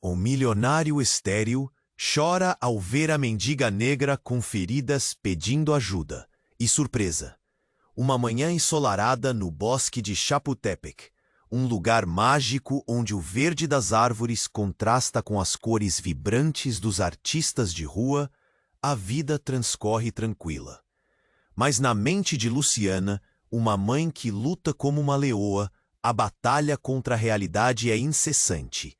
O milionário estéril chora ao ver a mendiga negra com feridas pedindo ajuda. E surpresa! Uma manhã ensolarada no bosque de Chapultepec, um lugar mágico onde o verde das árvores contrasta com as cores vibrantes dos artistas de rua, a vida transcorre tranquila. Mas na mente de Luciana, uma mãe que luta como uma leoa, a batalha contra a realidade é incessante.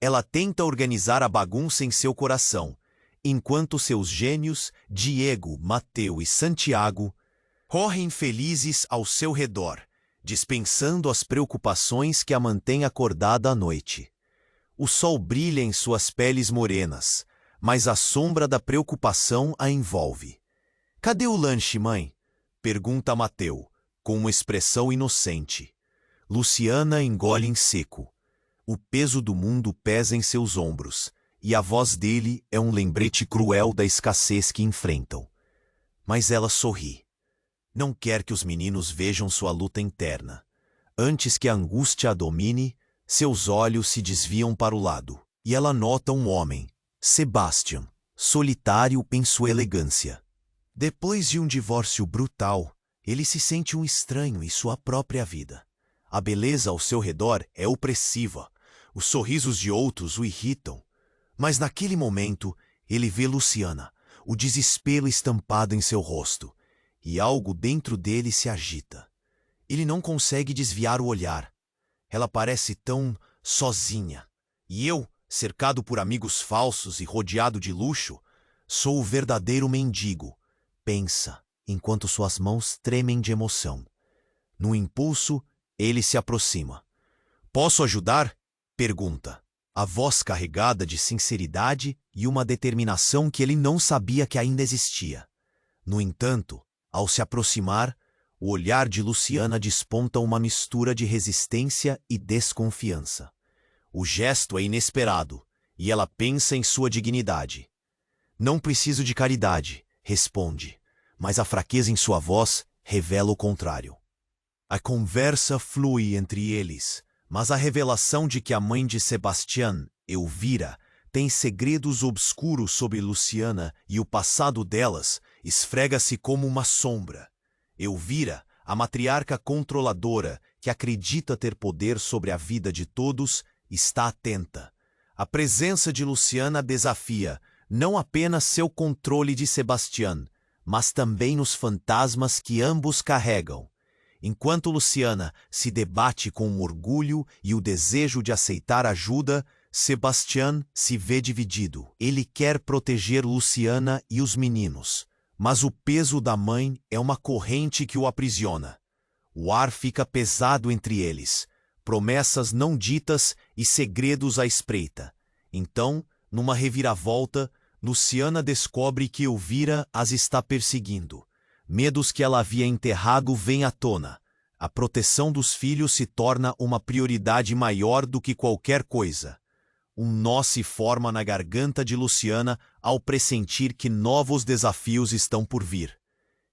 Ela tenta organizar a bagunça em seu coração, enquanto seus gênios, Diego, Mateu e Santiago, correm felizes ao seu redor, dispensando as preocupações que a mantêm acordada à noite. O sol brilha em suas peles morenas, mas a sombra da preocupação a envolve. "Cadê o lanche, mãe?" pergunta Mateu, com uma expressão inocente. Luciana engole em seco. O peso do mundo pesa em seus ombros, e a voz dele é um lembrete cruel da escassez que enfrentam. Mas ela sorri. Não quer que os meninos vejam sua luta interna. Antes que a angústia a domine, seus olhos se desviam para o lado, e ela nota um homem, Sebastian, solitário em sua elegância. Depois de um divórcio brutal, ele se sente um estranho em sua própria vida. A beleza ao seu redor é opressiva. Os sorrisos de outros o irritam. Mas naquele momento, ele vê Luciana, o desespero estampado em seu rosto, e algo dentro dele se agita. Ele não consegue desviar o olhar. Ela parece tão sozinha. E eu, cercado por amigos falsos e rodeado de luxo, sou o verdadeiro mendigo, pensa, enquanto suas mãos tremem de emoção. No impulso, ele se aproxima. "Posso ajudar?" pergunta, a voz carregada de sinceridade e uma determinação que ele não sabia que ainda existia. No entanto, ao se aproximar, o olhar de Luciana desponta uma mistura de resistência e desconfiança. O gesto é inesperado, e ela pensa em sua dignidade. "Não preciso de caridade", responde, mas a fraqueza em sua voz revela o contrário. A conversa flui entre eles, mas a revelação de que a mãe de Sebastián, Elvira, tem segredos obscuros sobre Luciana e o passado delas esfrega-se como uma sombra. Elvira, a matriarca controladora que acredita ter poder sobre a vida de todos, está atenta. A presença de Luciana desafia não apenas seu controle de Sebastián, mas também os fantasmas que ambos carregam. Enquanto Luciana se debate com o orgulho e o desejo de aceitar ajuda, Sebastián se vê dividido. Ele quer proteger Luciana e os meninos, mas o peso da mãe é uma corrente que o aprisiona. O ar fica pesado entre eles, promessas não ditas e segredos à espreita. Então, numa reviravolta, Luciana descobre que Elvira as está perseguindo. Medos que ela havia enterrado vêm à tona. A proteção dos filhos se torna uma prioridade maior do que qualquer coisa. Um nó se forma na garganta de Luciana ao pressentir que novos desafios estão por vir.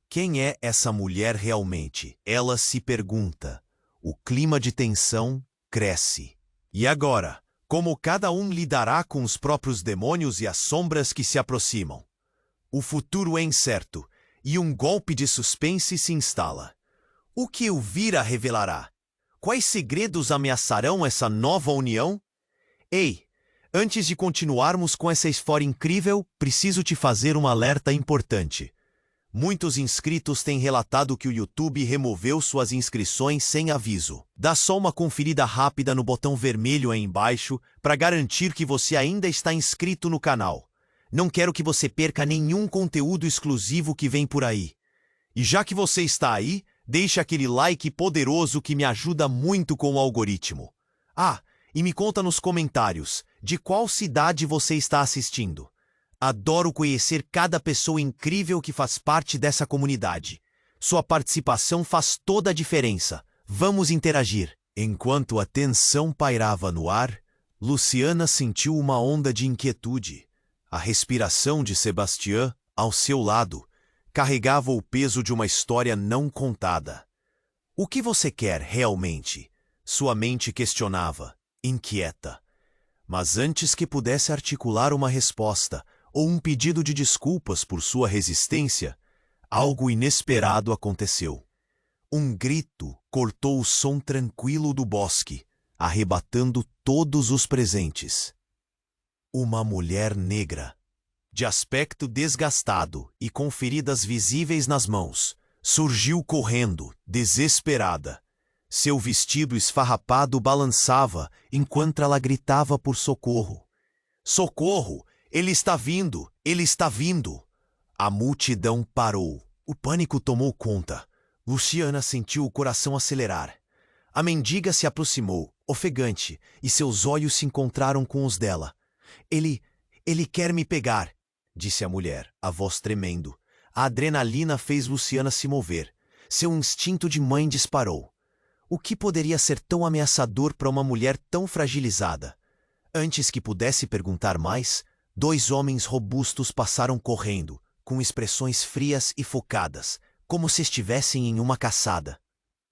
Quem é essa mulher realmente? Ela se pergunta. O clima de tensão cresce. E agora? Como cada um lidará com os próprios demônios e as sombras que se aproximam? O futuro é incerto, e um golpe de suspense se instala. O que Elvira revelará? Quais segredos ameaçarão essa nova união? Ei, antes de continuarmos com essa história incrível, preciso te fazer um alerta importante. Muitos inscritos têm relatado que o YouTube removeu suas inscrições sem aviso. Dá só uma conferida rápida no botão vermelho aí embaixo para garantir que você ainda está inscrito no canal. Não quero que você perca nenhum conteúdo exclusivo que vem por aí. E já que você está aí, deixe aquele like poderoso que me ajuda muito com o algoritmo. Ah, e me conta nos comentários de qual cidade você está assistindo. Adoro conhecer cada pessoa incrível que faz parte dessa comunidade. Sua participação faz toda a diferença. Vamos interagir. Enquanto a tensão pairava no ar, Luciana sentiu uma onda de inquietude. A respiração de Sebastián, ao seu lado, carregava o peso de uma história não contada. O que você quer realmente? Sua mente questionava, inquieta. Mas antes que pudesse articular uma resposta ou um pedido de desculpas por sua resistência, algo inesperado aconteceu. Um grito cortou o som tranquilo do bosque, arrebatando todos os presentes. Uma mulher negra, de aspecto desgastado e com feridas visíveis nas mãos, surgiu correndo, desesperada. Seu vestido esfarrapado balançava enquanto ela gritava por socorro. Socorro! Ele está vindo! Ele está vindo! A multidão parou. O pânico tomou conta. Luciana sentiu o coração acelerar. A mendiga se aproximou, ofegante, e seus olhos se encontraram com os dela. Ele quer me pegar, disse a mulher, a voz tremendo. A adrenalina fez Luciana se mover. Seu instinto de mãe disparou. O que poderia ser tão ameaçador para uma mulher tão fragilizada? Antes que pudesse perguntar mais, 2 homens robustos passaram correndo, com expressões frias e focadas, como se estivessem em uma caçada.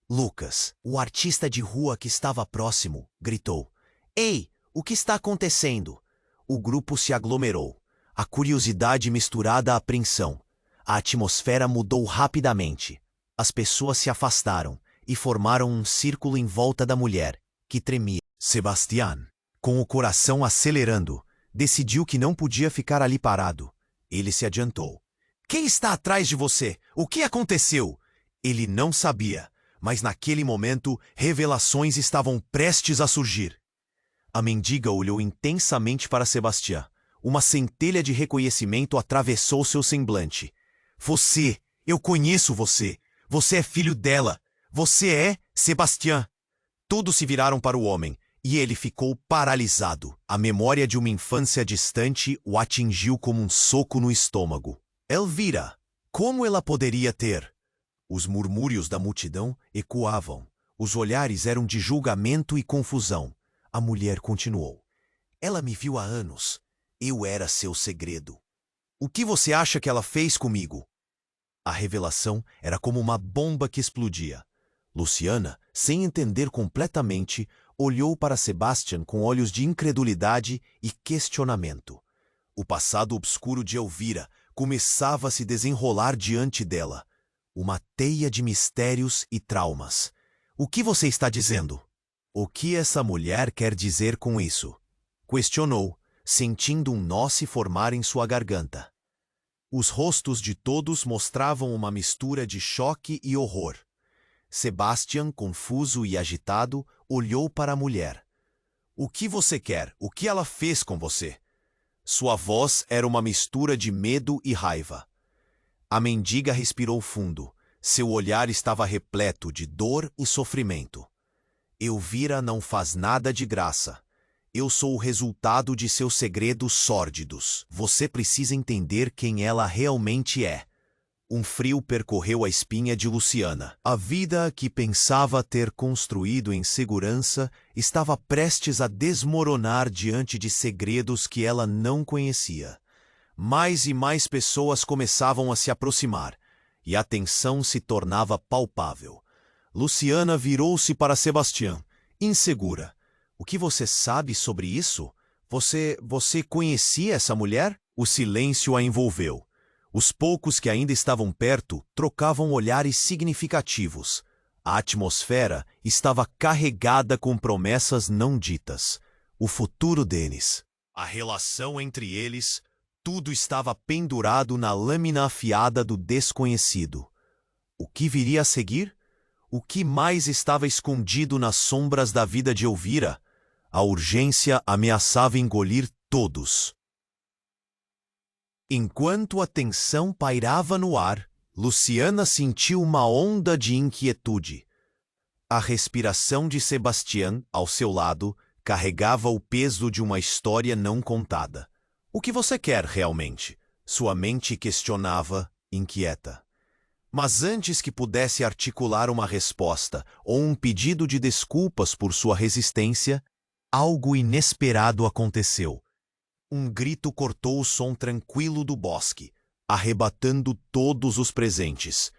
Lucas, o artista de rua que estava próximo, gritou. Ei, o que está acontecendo? O grupo se aglomerou, a curiosidade misturada à apreensão. A atmosfera mudou rapidamente. As pessoas se afastaram e formaram um círculo em volta da mulher, que tremia. Sebastián, com o coração acelerando, decidiu que não podia ficar ali parado. Ele se adiantou. Quem está atrás de você? O que aconteceu? Ele não sabia, mas naquele momento revelações estavam prestes a surgir. A mendiga olhou intensamente para Sebastián. Uma centelha de reconhecimento atravessou seu semblante. Você! Eu conheço você! Você é filho dela! Você é Sebastián! Todos se viraram para o homem, e ele ficou paralisado. A memória de uma infância distante o atingiu como um soco no estômago. Elvira! Como ela poderia ter? Os murmúrios da multidão ecoavam. Os olhares eram de julgamento e confusão. A mulher continuou. Ela me viu há anos. Eu era seu segredo. O que você acha que ela fez comigo? A revelação era como uma bomba que explodia. Luciana, sem entender completamente, olhou para Sebastián com olhos de incredulidade e questionamento. O passado obscuro de Elvira começava a se desenrolar diante dela. Uma teia de mistérios e traumas. O que você está dizendo? O que essa mulher quer dizer com isso? Questionou, sentindo um nó se formar em sua garganta. Os rostos de todos mostravam uma mistura de choque e horror. Sebastián, confuso e agitado, olhou para a mulher. O que você quer? O que ela fez com você? Sua voz era uma mistura de medo e raiva. A mendiga respirou fundo. Seu olhar estava repleto de dor e sofrimento. Elvira não faz nada de graça. Eu sou o resultado de seus segredos sórdidos. Você precisa entender quem ela realmente é. Um frio percorreu a espinha de Luciana. A vida que pensava ter construído em segurança estava prestes a desmoronar diante de segredos que ela não conhecia. Mais e mais pessoas começavam a se aproximar, e a tensão se tornava palpável. Luciana virou-se para Sebastián, insegura. O que você sabe sobre isso? Você conhecia essa mulher? O silêncio a envolveu. Os poucos que ainda estavam perto trocavam olhares significativos. A atmosfera estava carregada com promessas não ditas. O futuro deles. A relação entre eles. Tudo estava pendurado na lâmina afiada do desconhecido. O que viria a seguir? O que mais estava escondido nas sombras da vida de Elvira? A urgência ameaçava engolir todos. Enquanto a tensão pairava no ar, Luciana sentiu uma onda de inquietude. A respiração de Sebastián, ao seu lado, carregava o peso de uma história não contada. O que você quer realmente? Sua mente questionava, inquieta. Mas antes que pudesse articular uma resposta ou um pedido de desculpas por sua resistência, algo inesperado aconteceu. Um grito cortou o som tranquilo do bosque, arrebatando todos os presentes.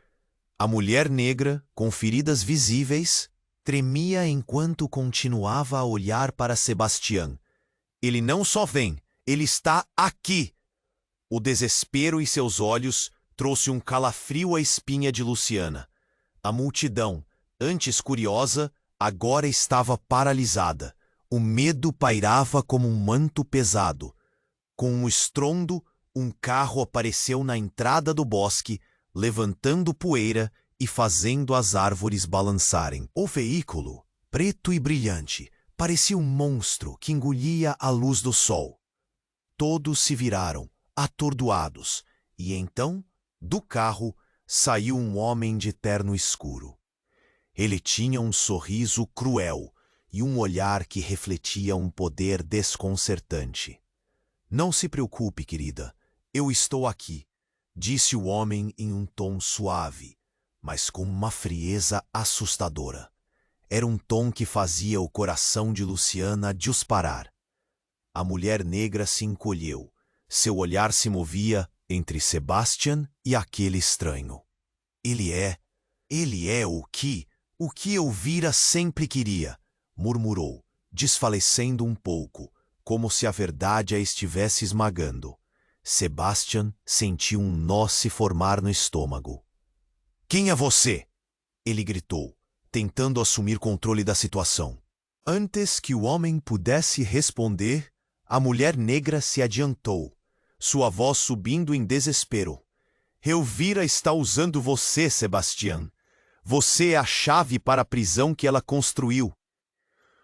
A mulher negra, com feridas visíveis, tremia enquanto continuava a olhar para Sebastián. Ele não só vem, ele está aqui! O desespero em seus olhos trouxe um calafrio à espinha de Luciana. A multidão, antes curiosa, agora estava paralisada. O medo pairava como um manto pesado. Com um estrondo, um carro apareceu na entrada do bosque, levantando poeira e fazendo as árvores balançarem. O veículo, preto e brilhante, parecia um monstro que engolia a luz do sol. Todos se viraram, atordoados, e então, do carro, saiu um homem de terno escuro. Ele tinha um sorriso cruel e um olhar que refletia um poder desconcertante. "Não se preocupe, querida, eu estou aqui", disse o homem em um tom suave, mas com uma frieza assustadora. Era um tom que fazia o coração de Luciana disparar. A mulher negra se encolheu. Seu olhar se movia entre Sebastian e aquele estranho. Ele é o que eu vira sempre queria", murmurou, desfalecendo um pouco, como se a verdade a estivesse esmagando. Sebastian sentiu um nó se formar no estômago. "Quem é você?" ele gritou, tentando assumir controle da situação. Antes que o homem pudesse responder, a mulher negra se adiantou, sua voz subindo em desespero. "Elvira está usando você, Sebastian. Você é a chave para a prisão que ela construiu."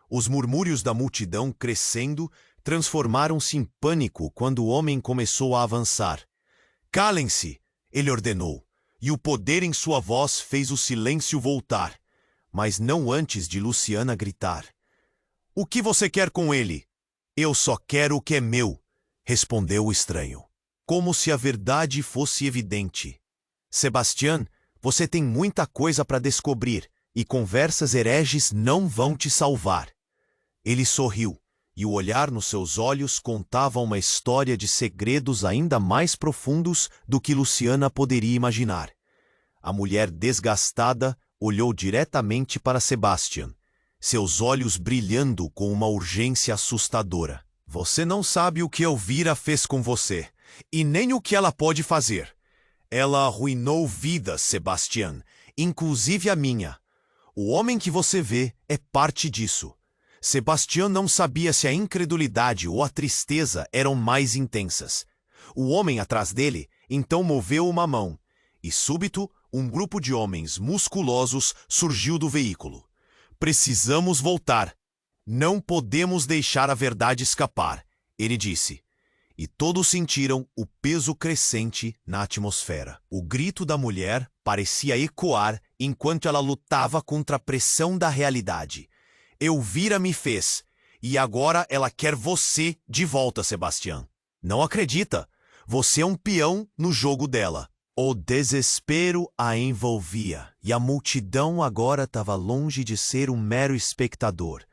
Os murmúrios da multidão, crescendo, transformaram-se em pânico quando o homem começou a avançar. "Calem-se!" ele ordenou, e o poder em sua voz fez o silêncio voltar, mas não antes de Luciana gritar. "O que você quer com ele?" "Eu só quero o que é meu", respondeu o estranho, como se a verdade fosse evidente. "Sebastian, você tem muita coisa para descobrir, e conversas hereges não vão te salvar." Ele sorriu, e o olhar nos seus olhos contava uma história de segredos ainda mais profundos do que Luciana poderia imaginar. A mulher desgastada olhou diretamente para Sebastian, seus olhos brilhando com uma urgência assustadora. "Você não sabe o que Elvira fez com você, e nem o que ela pode fazer. Ela arruinou vidas, Sebastian, inclusive a minha. O homem que você vê é parte disso." Sebastian não sabia se a incredulidade ou a tristeza eram mais intensas. O homem atrás dele então moveu uma mão, e súbito um grupo de homens musculosos surgiu do veículo. "Precisamos voltar. Não podemos deixar a verdade escapar", ele disse. E todos sentiram o peso crescente na atmosfera. O grito da mulher parecia ecoar enquanto ela lutava contra a pressão da realidade. "Elvira me fez, e agora ela quer você de volta, Sebastian. Não acredita? Você é um peão no jogo dela." O desespero a envolvia, e a multidão agora estava longe de ser um mero espectador.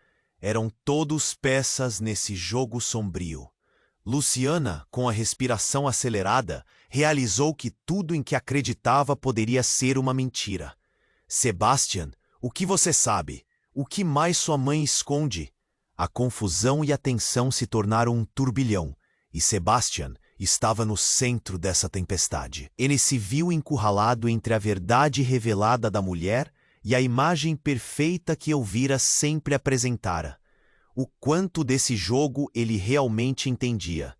Eram todos peças nesse jogo sombrio. Luciana, com a respiração acelerada, realizou que tudo em que acreditava poderia ser uma mentira. "Sebastian, o que você sabe? O que mais sua mãe esconde?" A confusão e a tensão se tornaram um turbilhão, e Sebastian estava no centro dessa tempestade. Ele se viu encurralado entre a verdade revelada da mulher e a imagem perfeita que Elvira sempre apresentara. O quanto desse jogo ele realmente entendia.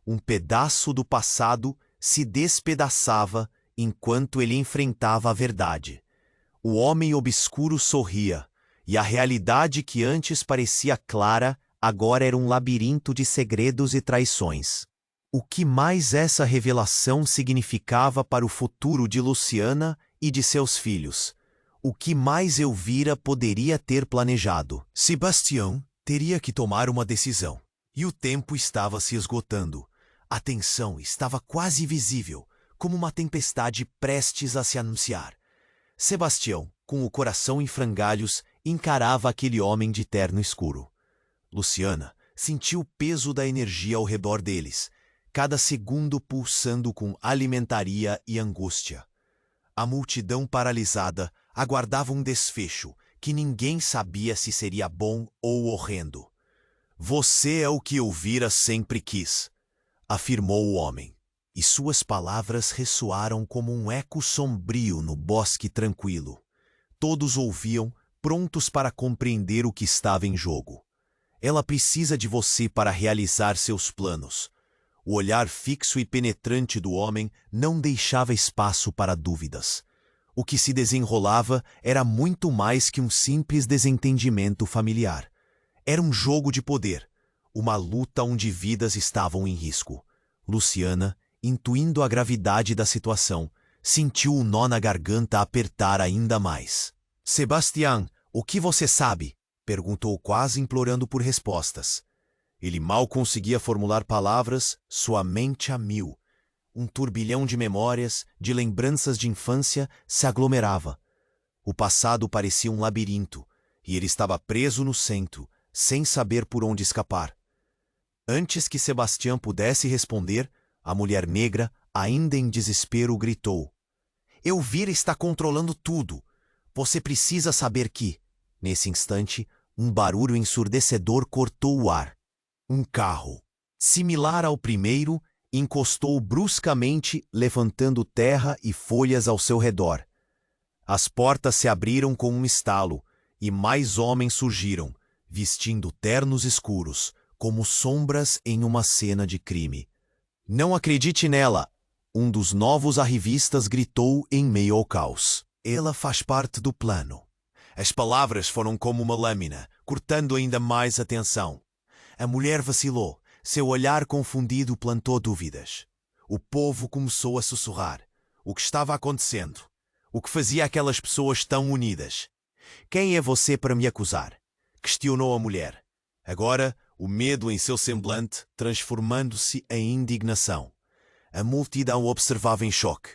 Um pedaço do passado se despedaçava enquanto ele enfrentava a verdade. O homem obscuro sorria, e a realidade que antes parecia clara agora era um labirinto de segredos e traições. O que mais essa revelação significava para o futuro de Luciana e de seus filhos? O que mais Elvira poderia ter planejado? Sebastião teria que tomar uma decisão, e o tempo estava se esgotando. A tensão estava quase visível, como uma tempestade prestes a se anunciar. Sebastião, com o coração em frangalhos, encarava aquele homem de terno escuro. Luciana sentiu o peso da energia ao redor deles, cada segundo pulsando com alimentaria e angústia. A multidão paralisada aguardava um desfecho que ninguém sabia se seria bom ou horrendo. Você é o que Elvira sempre quis, afirmou o homem, e suas palavras ressoaram como um eco sombrio no bosque tranquilo. Todos ouviam, prontos para compreender o que estava em jogo. Ela precisa de você para realizar seus planos. O olhar fixo e penetrante do homem não deixava espaço para dúvidas. O que se desenrolava era muito mais que um simples desentendimento familiar. Era um jogo de poder, uma luta onde vidas estavam em risco. Luciana, intuindo a gravidade da situação, sentiu o nó na garganta apertar ainda mais. Sebastião, o que você sabe? Perguntou quase implorando por respostas. Ele mal conseguia formular palavras, sua mente a mil. Um turbilhão de memórias, de lembranças de infância, se aglomerava. O passado parecia um labirinto, e ele estava preso no centro, sem saber por onde escapar. Antes que Sebastião pudesse responder, a mulher negra, ainda em desespero, gritou. Elvira está controlando tudo. Você precisa saber que... Nesse instante, um barulho ensurdecedor cortou o ar. Um carro, similar ao primeiro, encostou bruscamente, levantando terra e folhas ao seu redor. As portas se abriram com um estalo, e mais homens surgiram, vestindo ternos escuros, como sombras em uma cena de crime. Não acredite nela! Um dos novos arrivistas gritou em meio ao caos. Ela faz parte do plano. As palavras foram como uma lâmina, cortando ainda mais a tensão. A mulher vacilou, seu olhar confundido plantou dúvidas. O povo começou a sussurrar. O que estava acontecendo? O que fazia aquelas pessoas tão unidas? Quem é você para me acusar? Questionou a mulher. Agora, o medo em seu semblante transformando-se em indignação. A multidão observava em choque,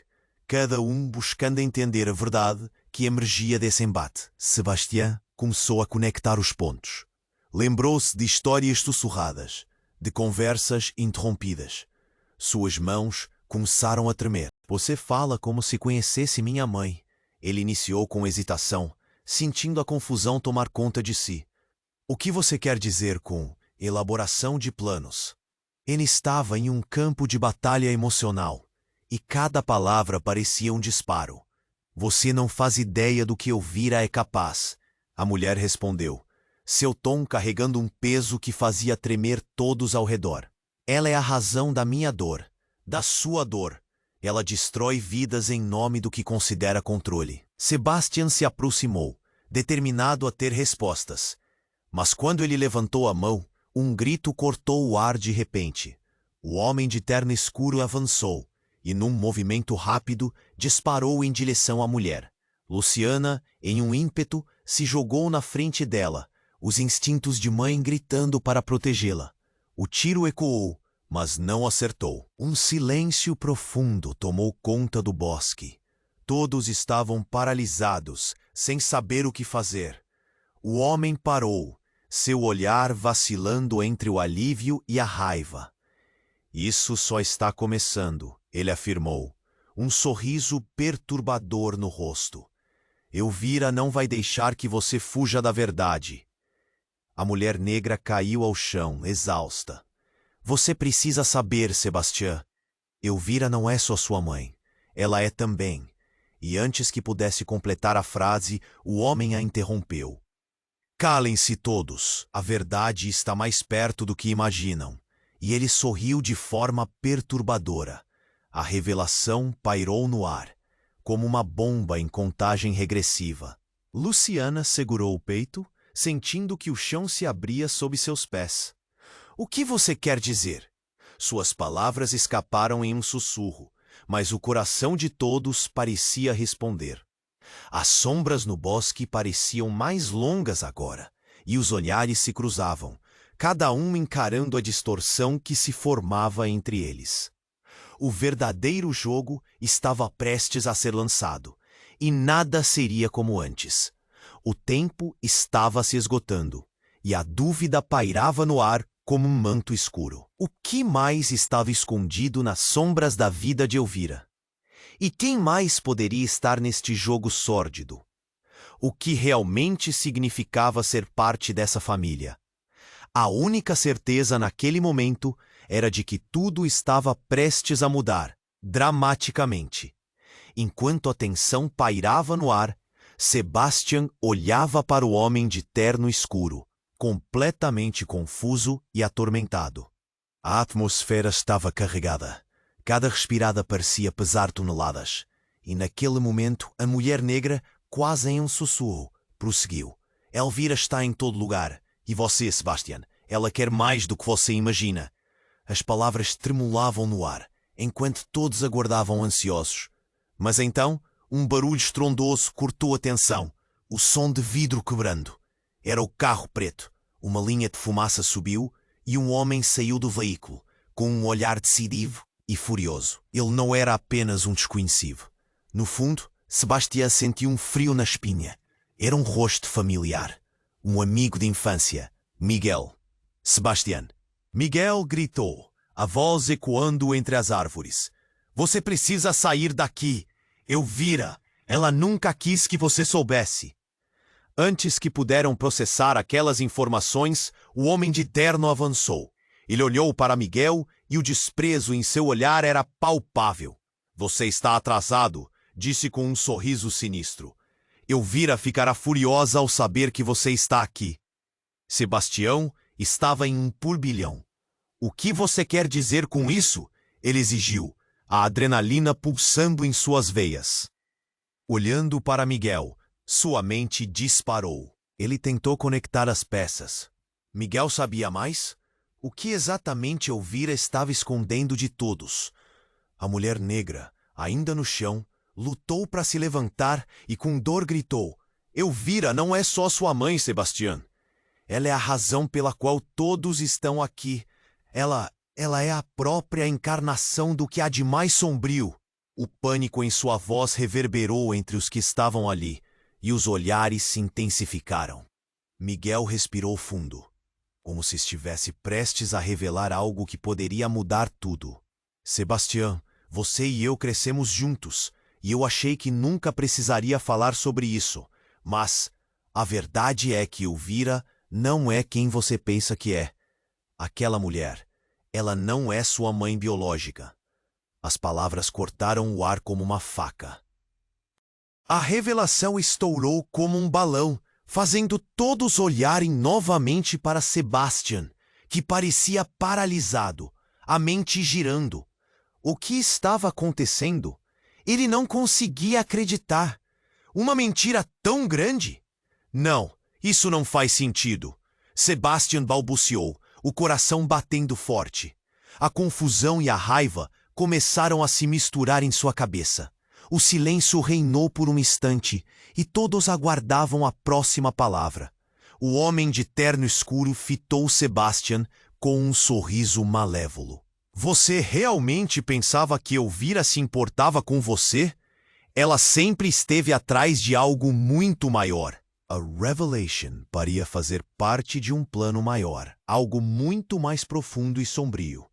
cada um buscando entender a verdade que emergia desse embate. Sebastião começou a conectar os pontos. Lembrou-se de histórias sussurradas, de conversas interrompidas. Suas mãos começaram a tremer. Você fala como se conhecesse minha mãe. Ele iniciou com hesitação, sentindo a confusão tomar conta de si. O que você quer dizer com elaboração de planos? Ele estava em um campo de batalha emocional, e cada palavra parecia um disparo. Você não faz ideia do que Elvira é capaz, a mulher respondeu, seu tom carregando um peso que fazia tremer todos ao redor. Ela é a razão da minha dor, da sua dor. Ela destrói vidas em nome do que considera controle. Sebastião se aproximou, determinado a ter respostas. Mas quando ele levantou a mão, um grito cortou o ar de repente. O homem de terno escuro avançou e, num movimento rápido, disparou em direção à mulher. Luciana, em um ímpeto, se jogou na frente dela, os instintos de mãe gritando para protegê-la. O tiro ecoou, mas não acertou. Um silêncio profundo tomou conta do bosque. Todos estavam paralisados, sem saber o que fazer. O homem parou, seu olhar vacilando entre o alívio e a raiva. Isso só está começando, ele afirmou, um sorriso perturbador no rosto. Elvira não vai deixar que você fuja da verdade. A mulher negra caiu ao chão, exausta. Você precisa saber, Sebastião. Elvira não é só sua mãe. Ela é também. E antes que pudesse completar a frase, o homem a interrompeu. Calem-se todos. A verdade está mais perto do que imaginam. E ele sorriu de forma perturbadora. A revelação pairou no ar, como uma bomba em contagem regressiva. Luciana segurou o peito, sentindo que o chão se abria sob seus pés. O que você quer dizer? Suas palavras escaparam em um sussurro, mas o coração de todos parecia responder. As sombras no bosque pareciam mais longas agora, e os olhares se cruzavam, cada um encarando a distorção que se formava entre eles. O verdadeiro jogo estava prestes a ser lançado, e nada seria como antes. O tempo estava se esgotando, e a dúvida pairava no ar como um manto escuro. O que mais estava escondido nas sombras da vida de Elvira? E quem mais poderia estar neste jogo sórdido? O que realmente significava ser parte dessa família? A única certeza naquele momento era de que tudo estava prestes a mudar, dramaticamente. Enquanto a tensão pairava no ar, Sebastian olhava para o homem de terno escuro, completamente confuso e atormentado. A atmosfera estava carregada. Cada respirada parecia pesar toneladas. E naquele momento, a mulher negra, quase em um sussurro, prosseguiu. Elvira está em todo lugar. E você, Sebastian, ela quer mais do que você imagina. As palavras tremulavam no ar, enquanto todos aguardavam ansiosos. Mas então, um barulho estrondoso cortou a tensão. O som de vidro quebrando. Era o carro preto. Uma linha de fumaça subiu e um homem saiu do veículo, com um olhar decidido e furioso. Ele não era apenas um desconhecido. No fundo, Sebastião sentiu um frio na espinha. Era um rosto familiar. Um amigo de infância, Miguel. Sebastião. Miguel gritou, a voz ecoando entre as árvores. Você precisa sair daqui. Elvira, ela nunca quis que você soubesse. Antes que puderam processar aquelas informações, o homem de terno avançou. Ele olhou para Miguel e o desprezo em seu olhar era palpável. Você está atrasado, disse com um sorriso sinistro. Elvira ficará furiosa ao saber que você está aqui. Sebastião estava em um turbilhão. O que você quer dizer com isso? Ele exigiu, a adrenalina pulsando em suas veias. Olhando para Miguel, sua mente disparou. Ele tentou conectar as peças. Miguel sabia mais? O que exatamente Elvira estava escondendo de todos? A mulher negra, ainda no chão, lutou para se levantar e com dor gritou. Elvira não é só sua mãe, Sebastião. Ela é a razão pela qual todos estão aqui. Ela é a própria encarnação do que há de mais sombrio. O pânico em sua voz reverberou entre os que estavam ali, e os olhares se intensificaram. Miguel respirou fundo, como se estivesse prestes a revelar algo que poderia mudar tudo. Sebastião, você e eu crescemos juntos, e eu achei que nunca precisaria falar sobre isso, mas a verdade é que Elvira não é quem você pensa que é. Aquela mulher, ela não é sua mãe biológica. As palavras cortaram o ar como uma faca. A revelação estourou como um balão, fazendo todos olharem novamente para Sebastian, que parecia paralisado, a mente girando. O que estava acontecendo? Ele não conseguia acreditar. Uma mentira tão grande? Não, isso não faz sentido. Sebastian balbuciou, o coração batendo forte. A confusão e a raiva começaram a se misturar em sua cabeça. O silêncio reinou por um instante e todos aguardavam a próxima palavra. O homem de terno escuro fitou Sebastian com um sorriso malévolo. Você realmente pensava que Elvira se importava com você? Ela sempre esteve atrás de algo muito maior. A Revelation parecia fazer parte de um plano maior, algo muito mais profundo e sombrio.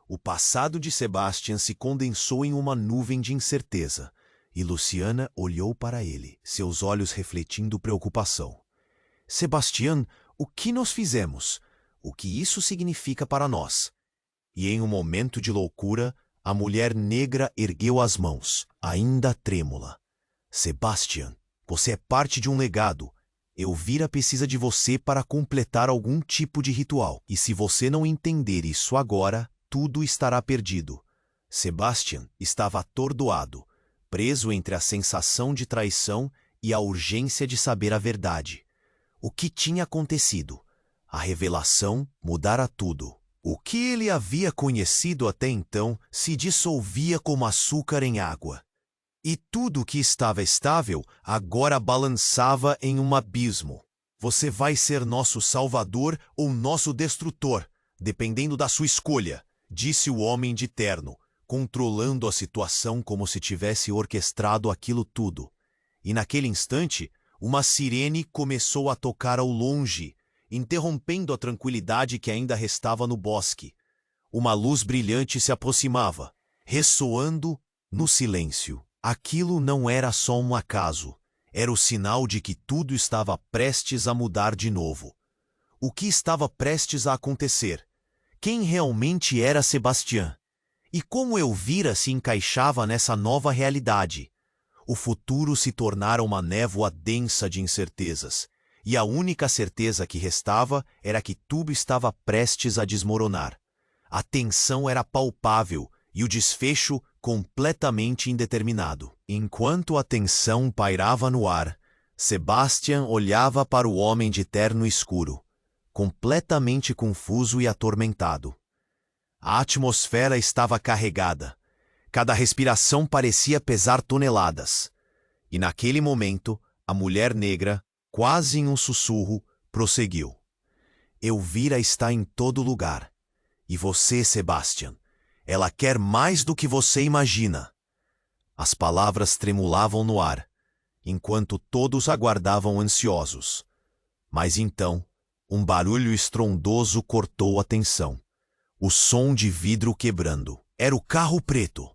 O passado de Sebastian se condensou em uma nuvem de incerteza, e Luciana olhou para ele, seus olhos refletindo preocupação. Sebastian, o que nós fizemos? O que isso significa para nós? E em um momento de loucura, a mulher negra ergueu as mãos, ainda trêmula. Sebastian, você é parte de um legado. Elvira precisa de você para completar algum tipo de ritual. E se você não entender isso agora, tudo estará perdido. Sebastian estava atordoado, preso entre a sensação de traição e a urgência de saber a verdade. O que tinha acontecido? A revelação mudara tudo. O que ele havia conhecido até então se dissolvia como açúcar em água. E tudo que estava estável agora balançava em um abismo. Você vai ser nosso salvador ou nosso destrutor, dependendo da sua escolha, disse o homem de terno, controlando a situação como se tivesse orquestrado aquilo tudo. E naquele instante, uma sirene começou a tocar ao longe, interrompendo a tranquilidade que ainda restava no bosque. Uma luz brilhante se aproximava, ressoando no silêncio. Aquilo não era só um acaso, era o sinal de que tudo estava prestes a mudar de novo. O que estava prestes a acontecer? Quem realmente era Sebastião? E como Elvira se encaixava nessa nova realidade? O futuro se tornara uma névoa densa de incertezas, e a única certeza que restava era que tudo estava prestes a desmoronar. A tensão era palpável e o desfecho completamente indeterminado. Enquanto a tensão pairava no ar, Sebastian olhava para o homem de terno escuro, completamente confuso e atormentado. A atmosfera estava carregada. Cada respiração parecia pesar toneladas. E naquele momento, a mulher negra, quase em um sussurro, prosseguiu. Elvira está em todo lugar. E você, Sebastian, ela quer mais do que você imagina. As palavras tremulavam no ar, enquanto todos aguardavam ansiosos. Mas então, um barulho estrondoso cortou a tensão. O som de vidro quebrando. Era o carro preto.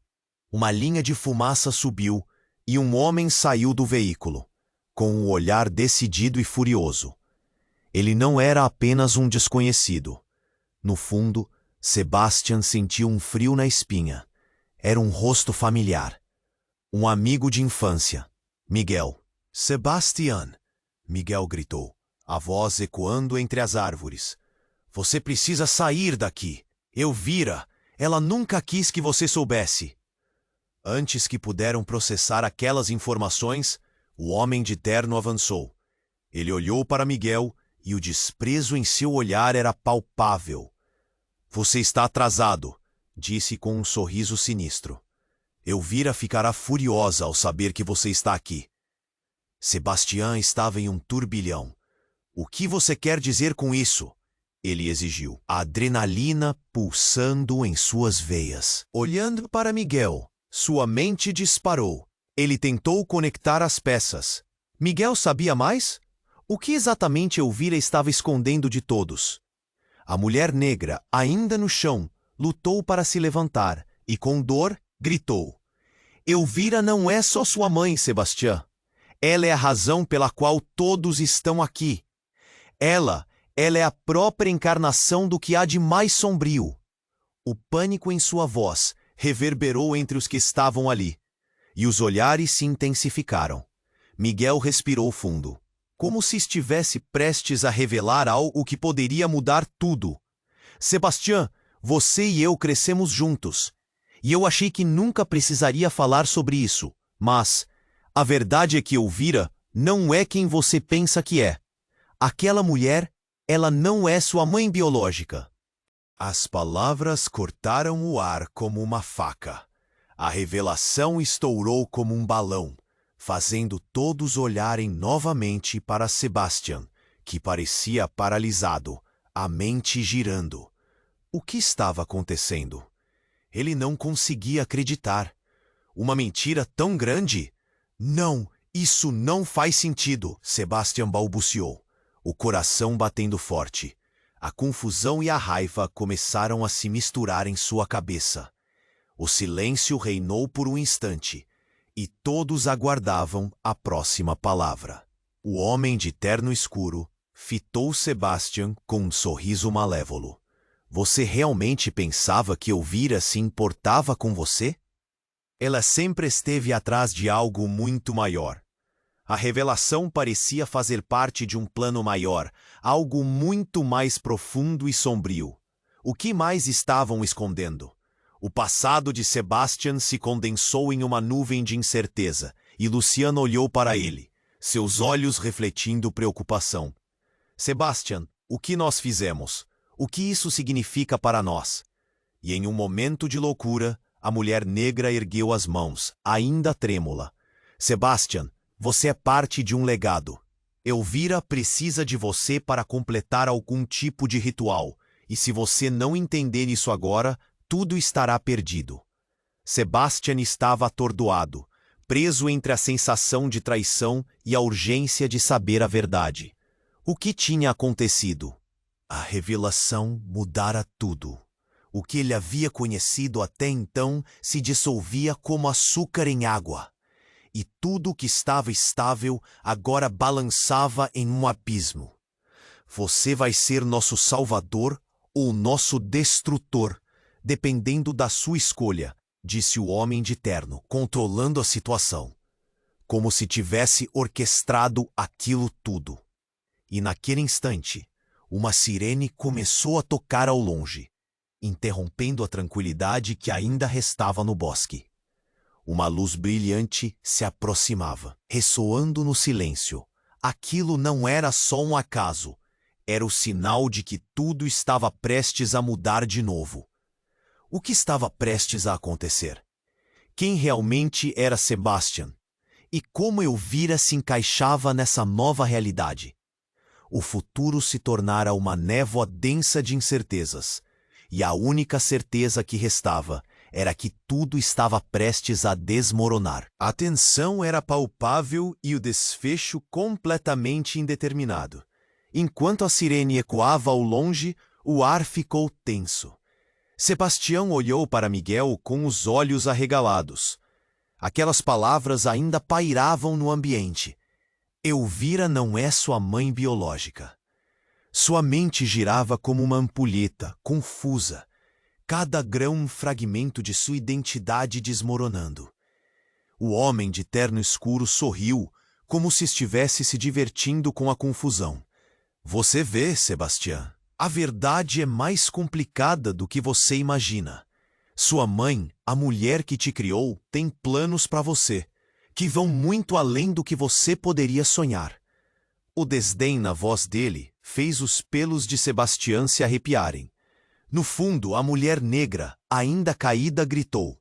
Uma linha de fumaça subiu e um homem saiu do veículo, com um olhar decidido e furioso. Ele não era apenas um desconhecido. No fundo, Sebastian sentiu um frio na espinha. Era um rosto familiar. Um amigo de infância. Miguel. Sebastian! Miguel gritou, a voz ecoando entre as árvores. Você precisa sair daqui. Elvira, ela nunca quis que você soubesse. Antes que puderam processar aquelas informações, o homem de terno avançou. Ele olhou para Miguel e o desprezo em seu olhar era palpável. Você está atrasado, disse com um sorriso sinistro. Elvira ficará furiosa ao saber que você está aqui. Sebastião estava em um turbilhão. O que você quer dizer com isso? Ele exigiu, a adrenalina pulsando em suas veias. Olhando para Miguel, sua mente disparou. Ele tentou conectar as peças. Miguel sabia mais? O que exatamente Elvira estava escondendo de todos? A mulher negra, ainda no chão, lutou para se levantar e, com dor, gritou. Elvira não é só sua mãe, Sebastião. Ela é a razão pela qual todos estão aqui. Ela é a própria encarnação do que há de mais sombrio. O pânico em sua voz reverberou entre os que estavam ali, e os olhares se intensificaram. Miguel respirou fundo, como se estivesse prestes a revelar algo que poderia mudar tudo. Sebastião, você e eu crescemos juntos, e eu achei que nunca precisaria falar sobre isso, mas a verdade é que Elvira não é quem você pensa que é. Aquela mulher, ela não é sua mãe biológica. As palavras cortaram o ar como uma faca. A revelação estourou como um balão, fazendo todos olharem novamente para Sebastian, que parecia paralisado, a mente girando. O que estava acontecendo? Ele não conseguia acreditar. Uma mentira tão grande? Não, isso não faz sentido, Sebastian balbuciou, o coração batendo forte. A confusão e a raiva começaram a se misturar em sua cabeça. O silêncio reinou por um instante, e todos aguardavam a próxima palavra. O homem de terno escuro fitou Sebastian com um sorriso malévolo. Você realmente pensava que Elvira se importava com você? Ela sempre esteve atrás de algo muito maior. A revelação parecia fazer parte de um plano maior, algo muito mais profundo e sombrio. O que mais estavam escondendo? O passado de Sebastian se condensou em uma nuvem de incerteza, e Luciano olhou para ele, seus olhos refletindo preocupação. Sebastian, o que nós fizemos? O que isso significa para nós? E em um momento de loucura, a mulher negra ergueu as mãos, ainda trêmula. Sebastian, você é parte de um legado. Elvira precisa de você para completar algum tipo de ritual, e se você não entender isso agora, tudo estará perdido. Sebastian estava atordoado, preso entre a sensação de traição e a urgência de saber a verdade. O que tinha acontecido? A revelação mudara tudo. O que ele havia conhecido até então se dissolvia como açúcar em água. E tudo que estava estável agora balançava em um abismo. Você vai ser nosso salvador ou nosso destrutor, dependendo da sua escolha, disse o homem de terno, controlando a situação, como se tivesse orquestrado aquilo tudo. E naquele instante, uma sirene começou a tocar ao longe, interrompendo a tranquilidade que ainda restava no bosque. Uma luz brilhante se aproximava, ressoando no silêncio. Aquilo não era só um acaso, era o sinal de que tudo estava prestes a mudar de novo. O que estava prestes a acontecer? Quem realmente era Sebastian? E como Elvira se encaixava nessa nova realidade? O futuro se tornara uma névoa densa de incertezas, e a única certeza que restava era que tudo estava prestes a desmoronar. A tensão era palpável e o desfecho completamente indeterminado. Enquanto a sirene ecoava ao longe, o ar ficou tenso. Sebastião olhou para Miguel com os olhos arregalados. Aquelas palavras ainda pairavam no ambiente. Elvira não é sua mãe biológica. Sua mente girava como uma ampulheta, confusa. Cada grão um fragmento de sua identidade desmoronando. O homem de terno escuro sorriu, como se estivesse se divertindo com a confusão. Você vê, Sebastião, a verdade é mais complicada do que você imagina. Sua mãe, a mulher que te criou, tem planos para você, que vão muito além do que você poderia sonhar. O desdém na voz dele fez os pelos de Sebastião se arrepiarem. No fundo, a mulher negra, ainda caída, gritou: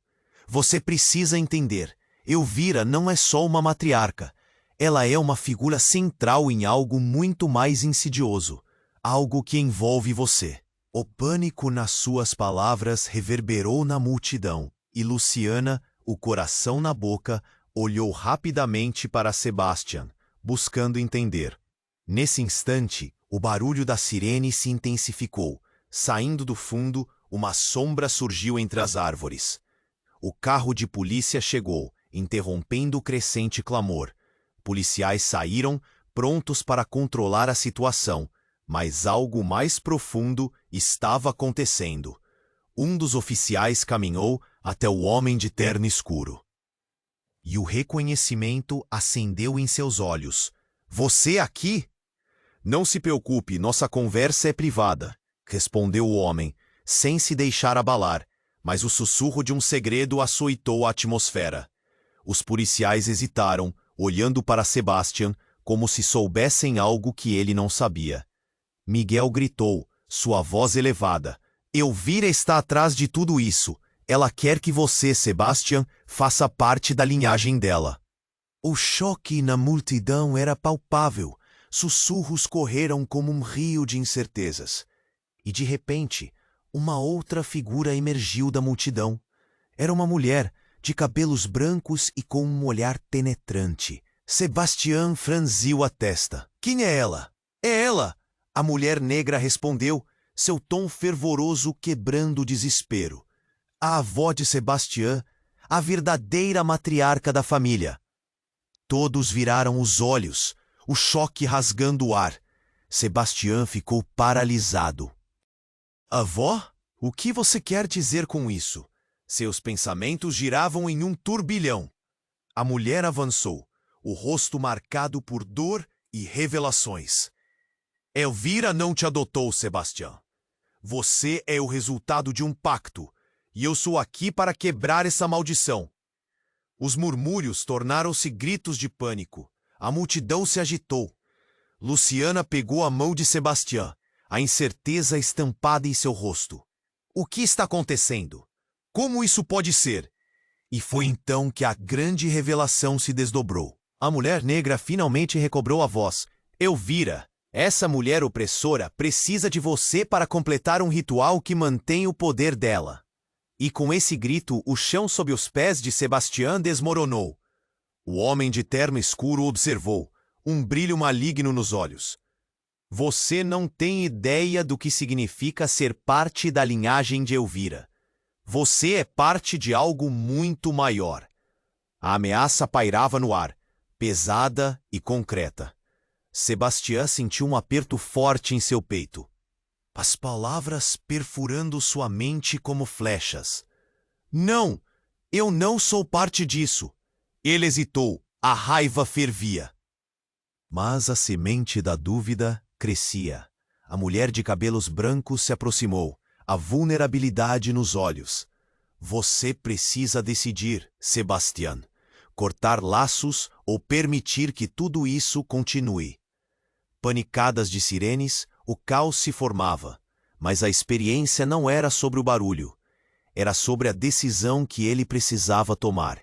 Você precisa entender, Elvira não é só uma matriarca. Ela é uma figura central em algo muito mais insidioso, algo que envolve você. O pânico nas suas palavras reverberou na multidão, e Luciana, o coração na boca, olhou rapidamente para Sebastian, buscando entender. Nesse instante, o barulho da sirene se intensificou. Saindo do fundo, uma sombra surgiu entre as árvores. O carro de polícia chegou, interrompendo o crescente clamor. Policiais saíram, prontos para controlar a situação, mas algo mais profundo estava acontecendo. Um dos oficiais caminhou até o homem de terno escuro. E o reconhecimento acendeu em seus olhos. Você aqui? Não se preocupe, nossa conversa é privada, respondeu o homem, sem se deixar abalar, mas o sussurro de um segredo açoitou a atmosfera. Os policiais hesitaram, olhando para Sebastian como se soubessem algo que ele não sabia. Miguel gritou, sua voz elevada: Elvira está atrás de tudo isso. Ela quer que você, Sebastian, faça parte da linhagem dela. O choque na multidão era palpável. Sussurros correram como um rio de incertezas. E de repente, uma outra figura emergiu da multidão. Era uma mulher, de cabelos brancos e com um olhar penetrante. Sebastião franziu a testa. Quem é ela? É ela! A mulher negra respondeu, seu tom fervoroso quebrando o desespero. A avó de Sebastião, a verdadeira matriarca da família. Todos viraram os olhos, o choque rasgando o ar. Sebastião ficou paralisado. Avó? O que você quer dizer com isso? Seus pensamentos giravam em um turbilhão. A mulher avançou, o rosto marcado por dor e revelações. Elvira não te adotou, Sebastião. Você é o resultado de um pacto, e eu sou aqui para quebrar essa maldição. Os murmúrios tornaram-se gritos de pânico. A multidão se agitou. Luciana pegou a mão de Sebastião, a incerteza estampada em seu rosto. O que está acontecendo? Como isso pode ser? E foi então que a grande revelação se desdobrou. A mulher negra finalmente recobrou a voz. Elvira, essa mulher opressora precisa de você para completar um ritual que mantém o poder dela. E com esse grito, o chão sob os pés de Sebastião desmoronou. O homem de terno escuro observou, um brilho maligno nos olhos. Você não tem ideia do que significa ser parte da linhagem de Elvira. Você é parte de algo muito maior. A ameaça pairava no ar, pesada e concreta. Sebastião sentiu um aperto forte em seu peito. As palavras perfurando sua mente como flechas. Não! Eu não sou parte disso! Ele hesitou. A raiva fervia. Mas a semente da dúvida crescia. A mulher de cabelos brancos se aproximou, a vulnerabilidade nos olhos. Você precisa decidir, Sebastião. Cortar laços ou permitir que tudo isso continue. Panicadas de sirenes, o caos se formava. Mas a experiência não era sobre o barulho. Era sobre a decisão que ele precisava tomar.